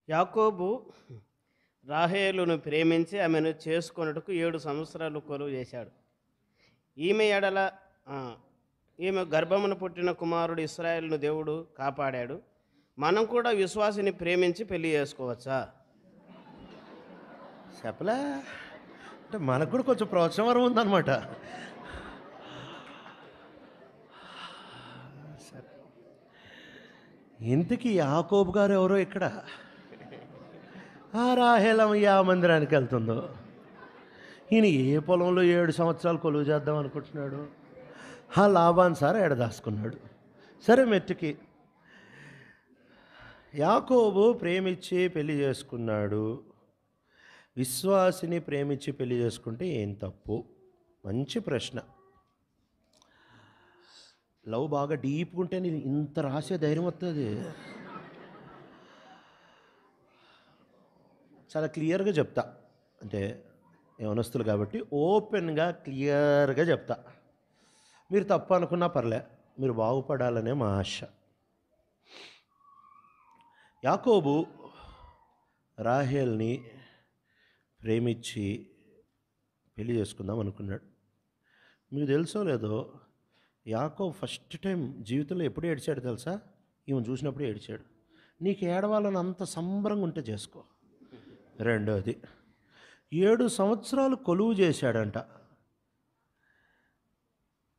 యాకోబు రాహేలును ప్రేమించి ఆమెను చేసుకొనుటకు 7 సంవత్సరాలు కొలువు చేశాడు. ఈమె ఎడల ఆ, ఈమె గర్భమున పుట్టిన కుమారుడు ఇశ్రాయేలును దేవుడు కాపాడాడు. మనం కూడా విశ్వాసిని ప్రేమించి పెళ్లి చేసుకోవచ్చా? చెప్పలే అంటే మనకు కూడా కొంచెం ప్రోత్సాహం ఉందన్నమాట. సరే, ఇంతకీ యాకోబు గారు ఎవరో ఇక్కడ ఆ రాహేలమ్మ ఆ మందిరానికి వెళ్తుందో, ఈయన ఏ పొలంలో 7 సంవత్సరాలు కొలువు చేద్దాం అనుకుంటున్నాడు. ఆ లాభాన్ని సార్ ఎడదాసుకున్నాడు. సరే, మెట్టుకి యాకోబు ప్రేమించి పెళ్లి చేసుకున్నాడు. విశ్వాసిని ప్రేమించి పెళ్లి చేసుకుంటే ఏం తప్పు? మంచి ప్రశ్న. లవ్ బాగా డీప్గా ఉంటే నేను ఇంత రాసే ధైర్యం వస్తుంది. చాలా క్లియర్గా చెప్తా, అంటే యవనస్తులు కాబట్టి ఓపెన్గా క్లియర్గా చెప్తా. మీరు తప్పు అనుకున్నా పర్లే, మీరు బాగుపడాలనే మా ఆశ. యాకోబు రాహేల్ని ప్రేమించి పెళ్లి చేసుకుందాం అనుకున్నాడు. మీకు తెలుసో లేదో, యాకోబు ఫస్ట్ టైం జీవితంలో ఎప్పుడు ఏడ్చాడు తెలుసా? ఈమెను చూసినప్పుడు ఏడ్చాడు. నీకు ఏడవాలని అంత సంబరంగా ఉంటే చేసుకో. రెండోది, 7 సంవత్సరాలు కొలువు చేశాడంట.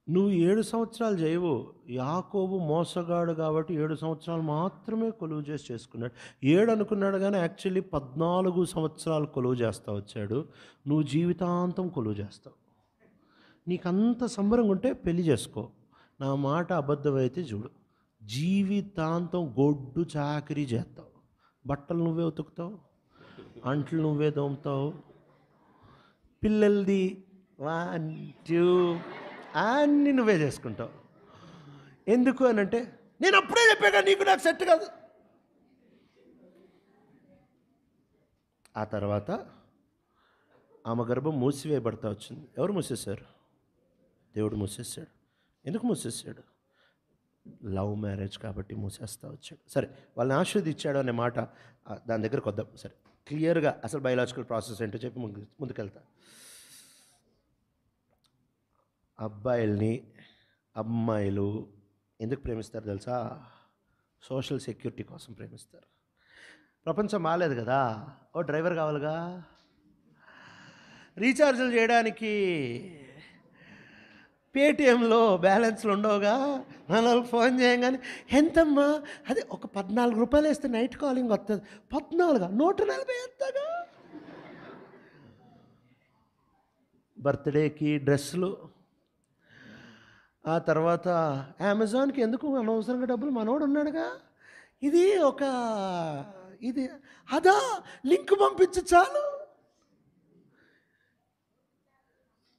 నువ్వు 7 సంవత్సరాలు చేయవు. యాకోబు మోసగాడు కాబట్టి 7 సంవత్సరాలు మాత్రమే కొలువు చేసి చేసుకున్నాడు. 7 అనుకున్నాడు కానీ యాక్చువల్లీ 14 సంవత్సరాలు కొలువు చేస్తా వచ్చాడు. నువ్వు జీవితాంతం కొలువు చేస్తావు. నీకంత సంబరంగా ఉంటే పెళ్లి చేసుకో. నా మాట అబద్ధమైతే చూడు, జీవితాంతం గొడ్డు చాకరీ చేస్తావు. బట్టలు నువ్వే ఉతుకుతావు, అంట్లు నువ్వే దోముతావు, పిల్లలది 1 2 అన్నీ నువ్వే చేసుకుంటావు. ఎందుకు అని అంటే, నేను అప్పుడే చెప్పాగా నీకు నాకు సెట్ కాదు. ఆ తర్వాత ఆమె గర్భం మూసివేయబడతా వచ్చింది. ఎవరు మూసేశారు? దేవుడు మూసేశాడు. ఎందుకు మూసేశాడు? లవ్ మ్యారేజ్ కాబట్టి మూసేస్తా వచ్చాడు. సరే, వాళ్ళని ఆశీర్వదించాడు అనే మాట దాని దగ్గరకు వద్దాం. సరే, క్లియర్గా అసలు బయలాజికల్ ప్రాసెస్ ఏంటో చెప్పి ముందుకెళ్తా. అబ్బాయిల్ని అమ్మాయిలు ఎందుకు ప్రేమిస్తారు తెలుసా? సోషల్ సెక్యూరిటీ కోసం ప్రేమిస్తారు. ప్రపంచం మాలేదు కదా, ఓ డ్రైవర్ కావాలిగా, రీఛార్జీలు చేయడానికి పేటిఎంలో బ్యాలెన్స్లు ఉండవుగా, మనల్ని ఫోన్ చేయగానే ఎంతమ్మా, అదే ఒక 14 రూపాయలు వేస్తే నైట్ కాలింగ్ వస్తుంది. 14 140 వేస్తాగా. బర్త్డేకి డ్రెస్సులు, ఆ తర్వాత అమెజాన్కి ఎందుకు అనవసరంగా డబ్బులు, మనోడు ఉన్నాడుగా, ఇది ఇది అదా లింక్ పంపించు చాలు.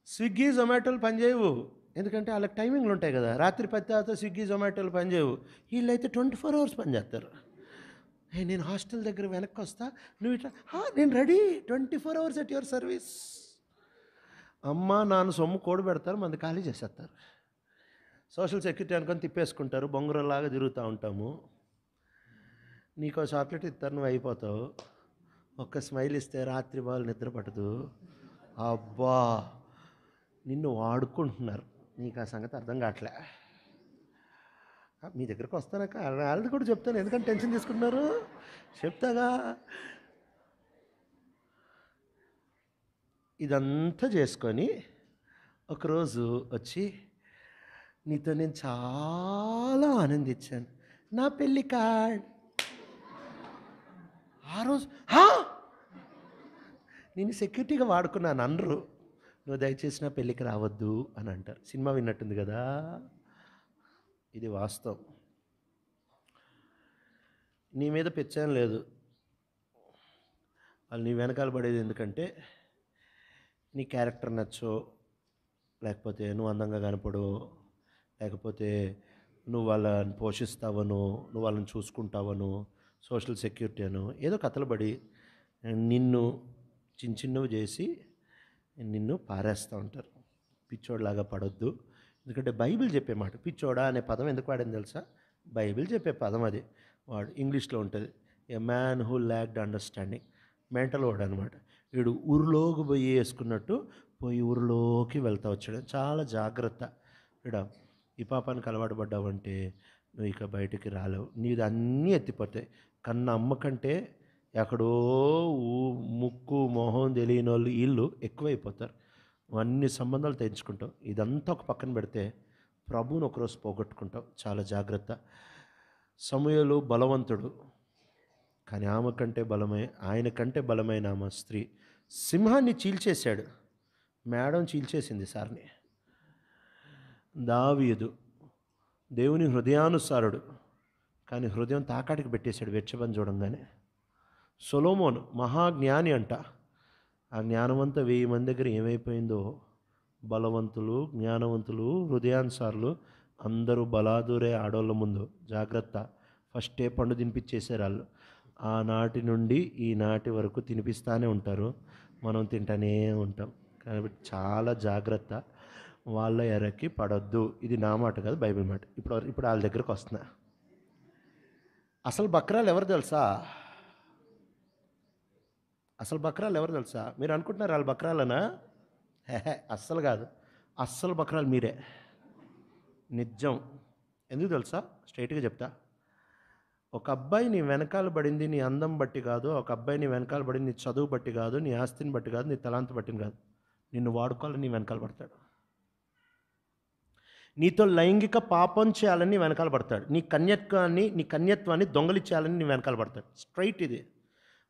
స్విగ్గీ జొమాటోలు పనిచేయవు, ఎందుకంటే వాళ్ళకి టైమింగ్లు ఉంటాయి కదా. రాత్రి 10 తర్వాత స్విగ్గీ జొమాటోలు పనిచేయవు. వీళ్ళైతే 24 hours పనిచేస్తారు. నేను హాస్టల్ దగ్గర వెనక్కి వస్తా, నువ్వు ఇట్లా నేను ready, 24 hours at your service. అమ్మ నాన్న సొమ్ము కూడబెడతారు, మంది ఖాళీ చేసేస్తారు. సోషల్ సెక్యూరిటీ అనుకొని తిప్పేసుకుంటారు, బొంగురలాగా తిరుగుతూ ఉంటాము. నీకో చాక్లెట్ ఇస్తారు, నువ్వు అయిపోతావు. ఒక్క స్మైల్ ఇస్తే రాత్రి వాళ్ళు నిద్ర పట్టదు. అబ్బా, నిన్ను వాడుకుంటున్నారు. నీకు ఆ సంగతి అర్థం కావట్లే. మీ దగ్గరకు వస్తానక్క, వాళ్ళది కూడా చెప్తాను, ఎందుకంటే టెన్షన్ తీసుకుంటున్నారు, చెప్తాగా. ఇదంతా చేసుకొని ఒకరోజు వచ్చి, నీతో నేను చాలా ఆనందించాను, నా పెళ్ళి కార్డ్. ఆ రోజు నేను సెక్యూరిటీగా వాడుకున్నాను అనరు. నువ్వు దయచేసి నా పెళ్ళికి రావద్దు అని అంటారు. సినిమా విన్నట్టుంది కదా, ఇది వాస్తవం. నీ మీద పెచ్చాను లేదు, వాళ్ళు నీ వెనకాల పడేది ఎందుకంటే నీ క్యారెక్టర్ నచ్చో, లేకపోతే నువ్వు అందంగా కనపడో, లేకపోతే నువ్వు వాళ్ళని పోషిస్తావను, నువ్వు వాళ్ళని చూసుకుంటావను, సోషల్ సెక్యూరిటీ అను ఏదో కథలు పడి నిన్ను చిన్నవి చేసి నిన్ను పారేస్తూ ఉంటారు. పిచ్చోడ్లాగా పడొద్దు. ఎందుకంటే బైబిల్ చెప్పే మాట, పిచ్చోడా అనే పదం ఎందుకు వాడింది తెలుసా? బైబిల్ చెప్పే పదం అది. వాడు ఇంగ్లీష్లో ఉంటుంది, a man who lacked understanding. Mental వాడు అనమాట. వీడు ఊరిలోకి పోయి వేసుకున్నట్టు పోయి ఊరిలోకి వెళ్తా వచ్చాడు. చాలా జాగ్రత్త. వీడ ఈ పాపానికి అలవాటు పడ్డావంటే నువ్వు ఇక బయటికి రాలేవు. నీది అన్నీ ఎత్తిపోతాయి. కన్న అమ్మ కంటే ఎక్కడో ముక్కు మొహం తెలియని వాళ్ళు వీళ్ళు ఎక్కువైపోతారు. నువ్వు అన్ని సంబంధాలు తెంచుకుంటావు. ఇదంతా ఒక పక్కన పెడితే ప్రభువును ఒకరోజు పోగొట్టుకుంటావు. చాలా జాగ్రత్త. సమూయేలు బలవంతుడు, కానీ ఆమె కంటే ఆయన కంటే బలమైన ఆమె స్త్రీ. సింహాన్ని చీల్చేశాడు, మేడం చీల్చేసింది సార్ని. దావీదు దేవుని హృదయానుసారుడు, కానీ హృదయం తాకాటికి పెట్టేశాడు వెచ్చబని చూడంగానే. సొలొమోను మహాజ్ఞాని అంట. ఆ జ్ఞానవంత 1000 మంది దగ్గర ఏమైపోయిందో. బలవంతులు, జ్ఞానవంతులు, హృదయానుసారులు అందరూ బలాదూరే ఆడోళ్ళ ముందు. జాగ్రత్త. ఫస్టే పండు తినిపించేశారు వాళ్ళు. ఆనాటి నుండి ఈనాటి వరకు తినిపిస్తూనే ఉంటారు, మనం తింటూనే ఉంటాం. కాబట్టి చాలా జాగ్రత్త. వాళ్ళ ఎరకి పడొద్దు. ఇది నా మాట కాదు, బైబిల్ మాట. ఇప్పుడు వాళ్ళ దగ్గరకు వస్తున్నా. అసలు బక్రాలు ఎవరు తెలుసా? మీరు అనుకుంటున్నారు వాళ్ళు బక్రాలనా? అస్సలు కాదు. అస్సలు బక్రాలు మీరే. నిజం. ఎందుకు తెలుసా? స్ట్రైట్గా చెప్తా. ఒక అబ్బాయి నీ వెనకాల పడింది నీ అందం బట్టి కాదు. ఒక అబ్బాయి నీ వెనకాల పడింది నీ చదువు బట్టి కాదు, నీ ఆస్తిని బట్టి కాదు, నీ తలాంత బట్టిని కాదు. నిన్ను వాడుకోవాలని నీ వెనకాల పడతాడు. నీతో లైంగిక పాపం చేయాలని నీ వెనకాల పడతాడు. నీ కన్యత్వాన్ని దొంగలిచ్చేయాలని నీ వెనకాల పడతాడు. స్ట్రైట్ ఇది.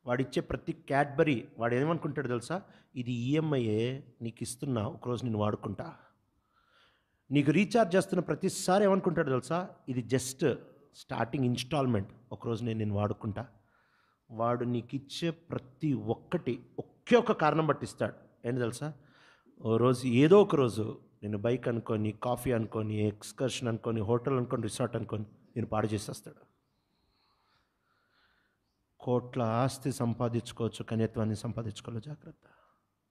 వాడిచ్చే ప్రతి క్యాడ్బరీ వాడు ఏమనుకుంటాడు తెలుసా? ఇది ఈఎంఐయే, నీకు ఇస్తున్నా, ఒకరోజు నేను వాడుకుంటా. నీకు రీఛార్జ్ చేస్తున్న ప్రతిసారి ఏమనుకుంటాడు తెలుసా? ఇది జస్ట్ స్టార్టింగ్ ఇన్స్టాల్మెంట్, ఒకరోజు నేను వాడుకుంటా. వాడు నీకు ఇచ్చే ప్రతి ఒక్కటి ఒకే ఒక కారణం బట్టి ఇస్తాడు. ఏంటి తెలుసా? ఓ రోజు ఏదో ఒక రోజు నేను బైక్ అనుకొని, కాఫీ అనుకొని, ఎక్స్కర్షన్ అనుకొని, హోటల్ అనుకొని, రిసార్ట్ అనుకొని నేను పాడు చేసేస్తాడు. కోట్ల ఆస్తి సంపాదించుకోవచ్చు, కన్యత్వాన్ని సంపాదించుకోవాలి. జాగ్రత్త.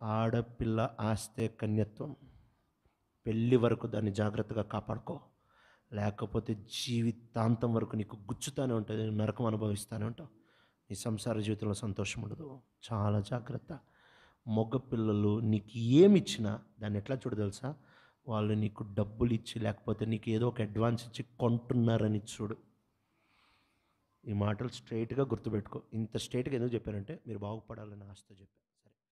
ఆడపిల్ల ఆస్తే కన్యత్వం. పెళ్ళి వరకు దాన్ని జాగ్రత్తగా కాపాడుకో, లేకపోతే జీవితాంతం వరకు నీకు గుచ్చుతానే ఉంటుంది, నరకం అనుభవిస్తూనే ఉంటావు. నీ సంసార జీవితంలో సంతోషం ఉండదు. చాలా జాగ్రత్త. మగ పిల్లలు నీకు ఏమిచ్చినా దాన్ని ఎట్లా చూడ తెలుసా? వాళ్ళు నీకు డబ్బులు ఇచ్చి లేకపోతే నీకు ఏదో ఒక అడ్వాన్స్ ఇచ్చి కొంటున్నారని చూడు. ఈ మాటలు స్ట్రైట్గా గుర్తుపెట్టుకో. ఇంత స్ట్రైట్గా ఎందుకు చెప్పానంటే మీరు బాగుపడాలని ఆశతో చెప్పాను.